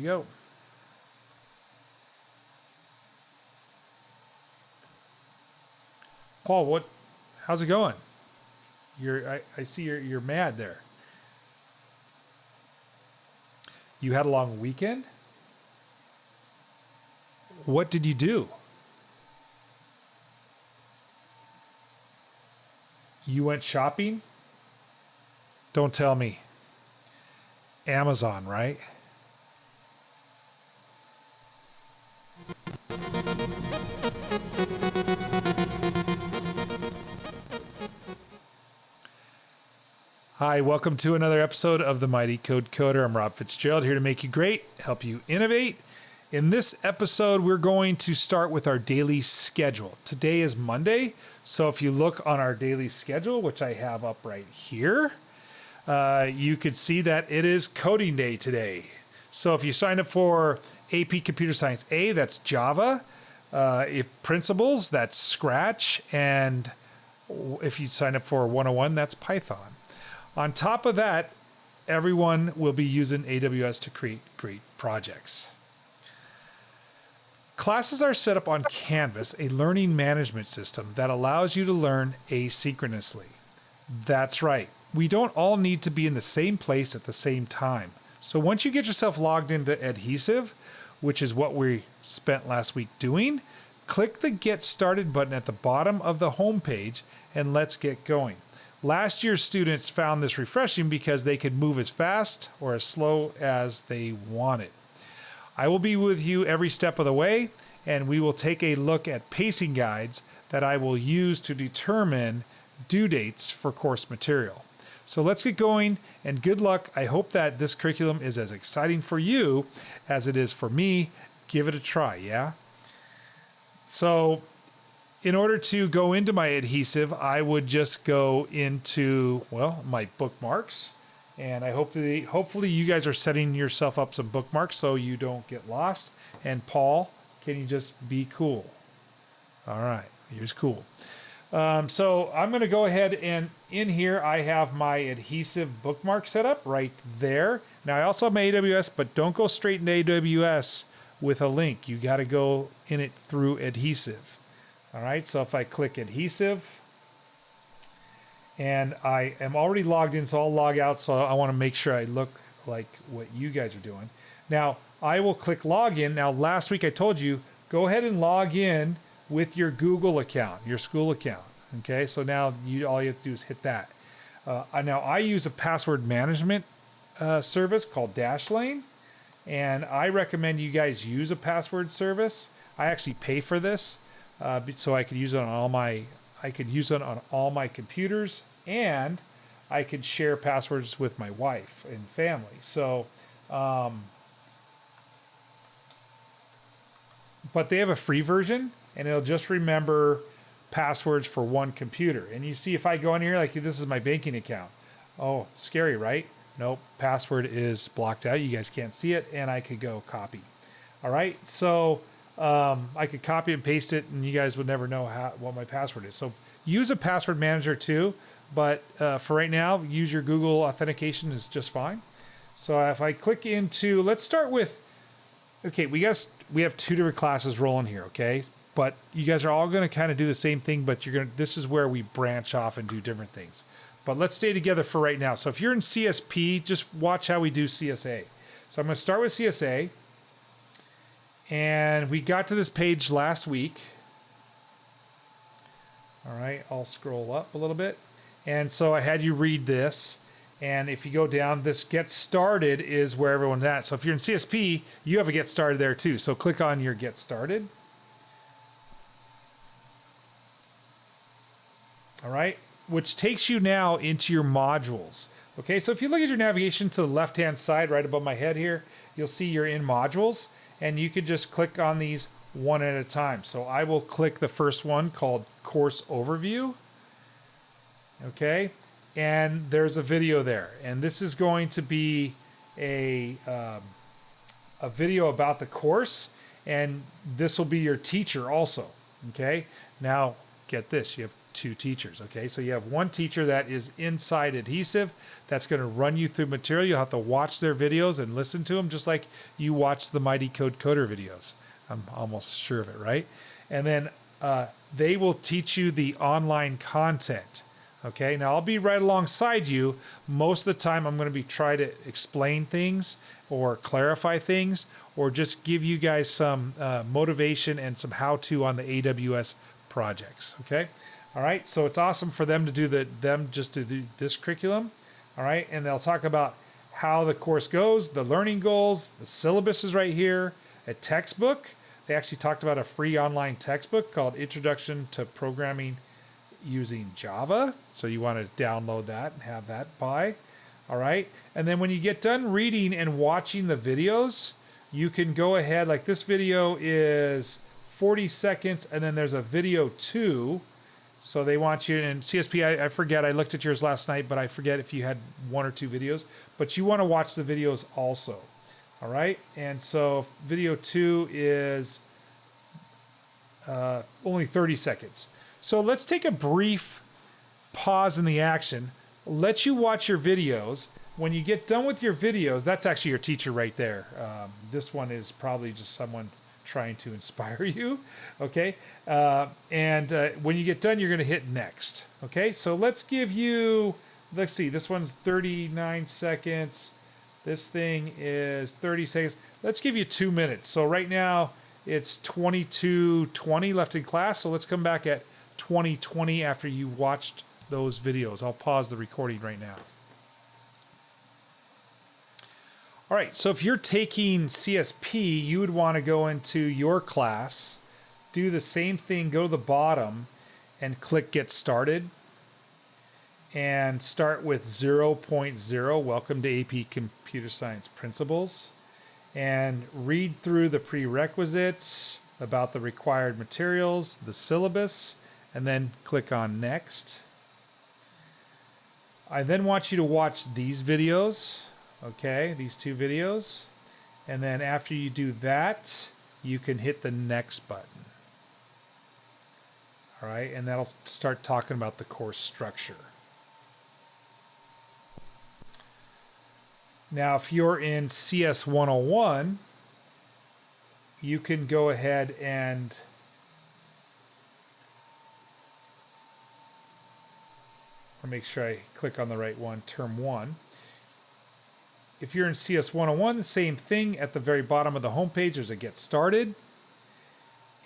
we go. Paul, how's it going? I see you're mad there. You had a long weekend? What did you do? You went shopping? Don't tell me. Amazon, right? Hi, welcome to another episode of the Mighty Code Coder. I'm Rob Fitzgerald, here to make you great, help you innovate. In this episode, we're going to start with our daily schedule. Today is Monday, so if you look on our daily schedule, which I have up right here, you could see that it is coding day today. So if you sign up for AP Computer Science A, that's Java. If Principles, that's Scratch. And if you sign up for 101, that's Python. On top of that, everyone will be using AWS to create great projects. Classes are set up on Canvas, a learning management system that allows you to learn asynchronously. That's right. We don't all need to be in the same place at the same time. So once you get yourself logged into Adhesive, which is what we spent last week doing, click the Get Started button at the bottom of the home page and let's get going. Last year's students found this refreshing because they could move as fast or as slow as they wanted. I will be with you every step of the way, and we will take a look at pacing guides that I will use to determine due dates for course material. So let's get going, and good luck. I hope that this curriculum is as exciting for you as it is for me. Give it a try, yeah? So in order to go into my adhesive, I would just go into, well, my bookmarks. And I hopefully you guys are setting yourself up some bookmarks so you don't get lost. And Paul, can you just be cool? All right, here's cool. So I'm going to go ahead and in here I have my adhesive bookmark set up right there. Now I also have my AWS, but don't go straight into AWS with a link. You got to go in it through adhesive. All right, so if I click adhesive, and I am already logged in, so I'll log out, so I want to make sure I look like what you guys are doing. Now, I will click login. Now, last week I told you, go ahead and log in with your Google account, your school account. Okay, so now all you have to do is hit that. Now, I use a password management service called Dashlane, and I recommend you guys use a password service. I actually pay for this. So I could use it on all my computers, and I could share passwords with my wife and family. So, but they have a free version, and it'll just remember passwords for one computer. And you see, if I go in here, like this is my banking account. Oh, scary, right? Nope, password is blocked out. You guys can't see it, and I could go copy. All right, so I could copy and paste it, and you guys would never know what my password is. So use a password manager too, but for right now, use your Google authentication is just fine. So if I click into, let's start with, okay, we have two different classes rolling here, okay? But you guys are all going to kind of do the same thing, but this is where we branch off and do different things. But let's stay together for right now. So if you're in CSP, just watch how we do CSA. So I'm going to start with CSA. And we got to this page last week. All right, I'll scroll up a little bit. And so I had you read this. And if you go down, this Get Started is where everyone's at. So if you're in CSP, you have a Get Started there too. So click on your Get Started. All right, which takes you now into your modules. Okay, so if you look at your navigation to the left-hand side, right above my head here, you'll see you're in modules. And you could just click on these one at a time. So I will click the first one called Course Overview. Okay, and there's a video there. And this is going to be a video about the course. And this will be your teacher also. Okay, now get this. You have two teachers. Okay, so you have one teacher that is inside Adhesive that's going to run you through material. You'll have to watch their videos and listen to them just like you watch the Mighty Code Coder videos. I'm almost sure of it, right? And then they will teach you the online content. Okay, now I'll be right alongside you. Most of the time I'm going to be trying to explain things or clarify things or just give you guys some motivation and some how-to on the AWS projects. Okay, all right, so it's awesome for them to do this curriculum. All right, and they'll talk about how the course goes, the learning goals, the syllabus is right here, a textbook. They actually talked about a free online textbook called Introduction to Programming Using Java. So you want to download that and have that by. All right. And then when you get done reading and watching the videos, you can go ahead, like this video is 40 seconds and then there's a video 2. So they want you, and CSP, I forget, I looked at yours last night, but I forget if you had 1 or 2 videos, but you want to watch the videos also. All right. And so video 2 is only 30 seconds. So let's take a brief pause in the action, let you watch your videos. When you get done with your videos, that's actually your teacher right there. This one is probably just someone trying to inspire you, okay? When you get done, you're gonna hit next, okay? So let's see, this one's 39 seconds. This thing is 30 seconds. Let's give you 2 minutes. So right now, it's 22:20 left in class, so let's come back at 2020 after you watched those videos. I'll pause the recording right now. All right, so if you're taking CSP, you would want to go into your class, do the same thing, go to the bottom and click Get Started and start with 0.0, Welcome to AP Computer Science Principles, and read through the prerequisites about the required materials, the syllabus, and then click on Next. I then want you to watch these videos, okay, these 2 videos, and then after you do that, you can hit the Next button. All right, and that'll start talking about the course structure. Now, if you're in CS 101, you can go ahead and I'll make sure I click on the right one, Term 1. If you're in CS 101, the same thing. At the very bottom of the homepage, there's a Get Started.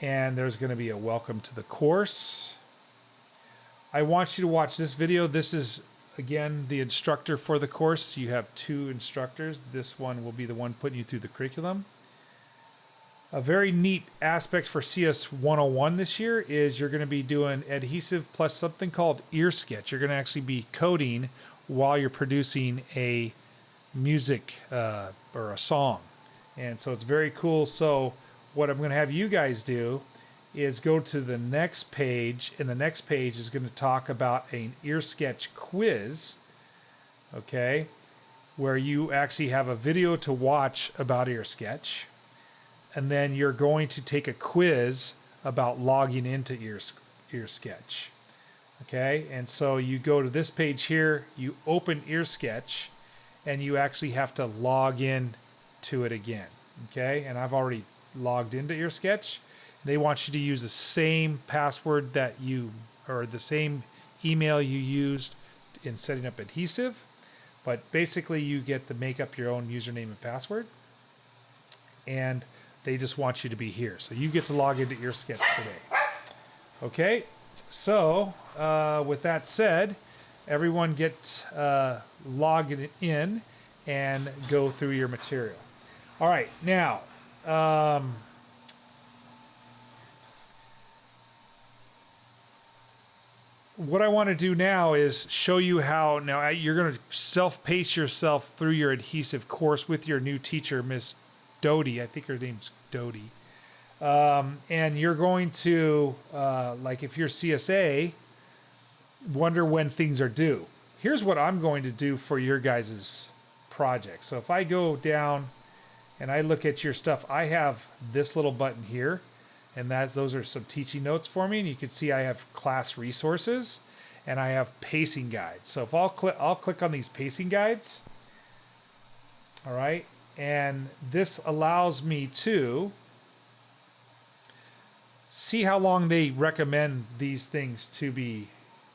And there's going to be a Welcome to the Course. I want you to watch this video. This is, again, the instructor for the course. You have 2 instructors. This one will be the one putting you through the curriculum. A very neat aspect for CS 101 this year is you're going to be doing Adhesive plus something called EarSketch. You're going to actually be coding while you're producing a music or a song. And so it's very cool. So what I'm going to have you guys do is go to the next page, and the next page is going to talk about an EarSketch quiz, okay, where you actually have a video to watch about EarSketch. And then you're going to take a quiz about logging into EarSketch. Okay, and so you go to this page here, you open EarSketch, and you actually have to log in to it again. Okay, and I've already logged into EarSketch. They want you to use the same password or the same email you used in setting up Adhesive, but basically you get to make up your own username and password. And they just want you to be here. So you get to log into EarSketch today. Okay, so with that said, everyone get logged in and go through your material. All right, now, what I want to do now is show you how, now you're going to self-pace yourself through your Adhesive course with your new teacher, Miss Dodie. I think her name's Dodie. And you're going to, like if you're CSA, wonder when things are due. Here's what I'm going to do for your guys' project. So if I go down and I look at your stuff, I have this little button here. and those are some teaching notes for me. And you can see I have class resources, and I have pacing guides. So if I'll click on these pacing guides. All right, and this allows me to see how long they recommend these things to be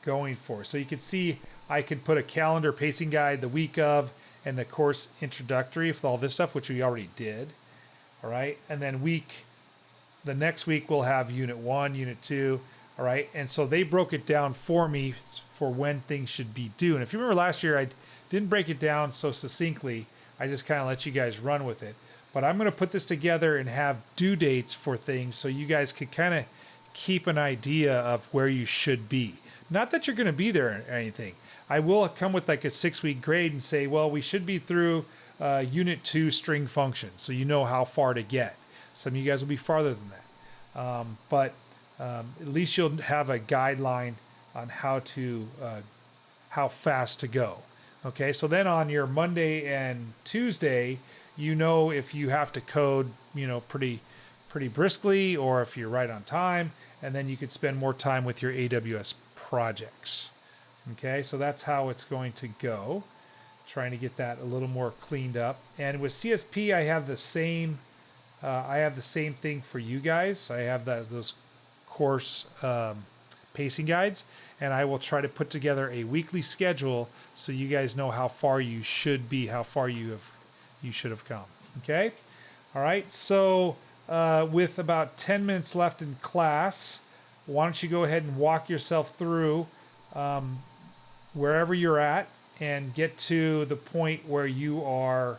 going for. So you can see I could put a calendar pacing guide the week of, and the course introductory with all this stuff, which we already did. All right, and then the next week we'll have unit 1, unit 2. All right, and so they broke it down for me for when things should be due. And if you remember last year, I didn't break it down so succinctly. I just kind of let you guys run with it. But I'm going to put this together and have due dates for things so you guys could kind of keep an idea of where you should be. Not that you're going to be there or anything. I will come with like a 6-week grade and say, well, we should be through unit 2 string functions, so you know how far to get. Some of you guys will be farther than that. But at least you'll have a guideline on how fast to go. Okay, so then on your Monday and Tuesday, you know if you have to code, pretty briskly, or if you're right on time, and then you could spend more time with your AWS projects. Okay, so that's how it's going to go. Trying to get that a little more cleaned up. And with CSP, I have the same thing for you guys. I have those course pacing guides, and I will try to put together a weekly schedule so you guys know how far you should be, how far you should have come. Okay, all right. So with about 10 minutes left in class, why don't you go ahead and walk yourself through wherever you're at and get to the point where you are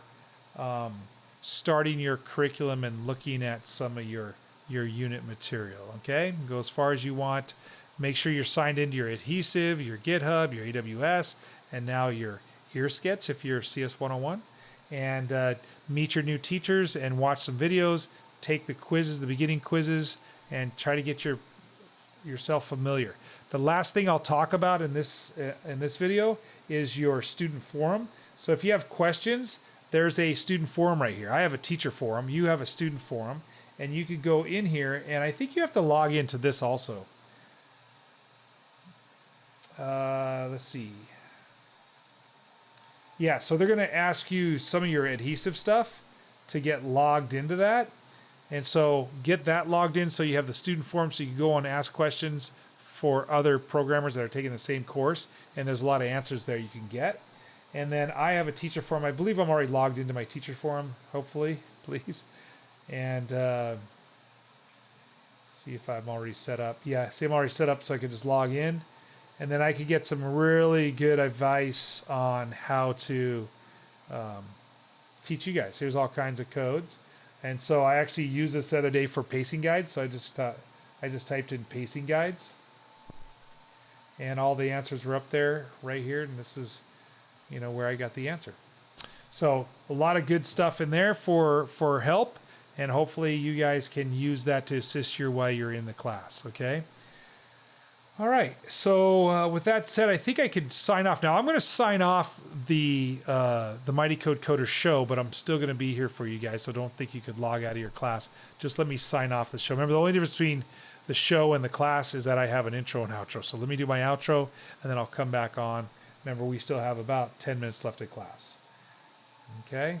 starting your curriculum and looking at some of your unit material. Okay, go as far as you want. Make sure you're signed into your Adhesive, your GitHub, your AWS, and now your EarSketch if you're CS 101. And meet your new teachers and watch some videos. Take the quizzes, the beginning quizzes, and try to get yourself familiar. The last thing I'll talk about in this video is your student forum. So if you have questions, there's a student forum right here. I have a teacher forum. You have a student forum, and you could go in here, and I think you have to log into this also. Let's see. Yeah, so they're going to ask you some of your adhesive stuff to get logged into that. And so get that logged in so you have the student forum so you can go and ask questions for other programmers that are taking the same course. And there's a lot of answers there you can get. And then I have a teacher forum. I believe I'm already logged into my teacher forum, hopefully, please. And see if I'm already set up. Yeah, see I'm already set up so I can just log in. And then I could get some really good advice on how to teach you guys. Here's all kinds of codes. And so I actually used this the other day for pacing guides. So I just typed in pacing guides. And all the answers were up there right here. And this is, where I got the answer. So a lot of good stuff in there for help. And hopefully you guys can use that to assist you while you're in the class. Okay. All right, so with that said, I think I could sign off now. I'm going to sign off the Mighty Code Coder show, but I'm still going to be here for you guys, so don't think you could log out of your class. Just let me sign off the show. Remember, the only difference between the show and the class is that I have an intro and outro. So let me do my outro, and then I'll come back on. Remember, we still have about 10 minutes left in class. Okay?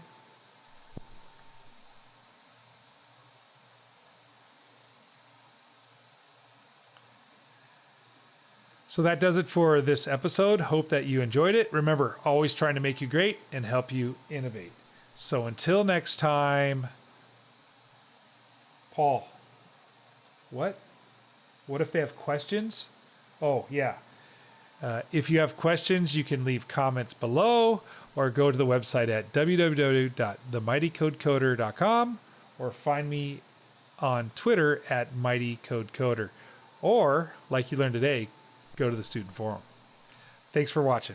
So that does it for this episode. Hope that you enjoyed it. Remember, always trying to make you great and help you innovate. So until next time, Paul, what? What if they have questions? Oh, yeah. If you have questions, you can leave comments below or go to the website at www.themightycodecoder.com or find me on Twitter at mightycodecoder. Or, like you learned today, go to the student forum. Thanks for watching.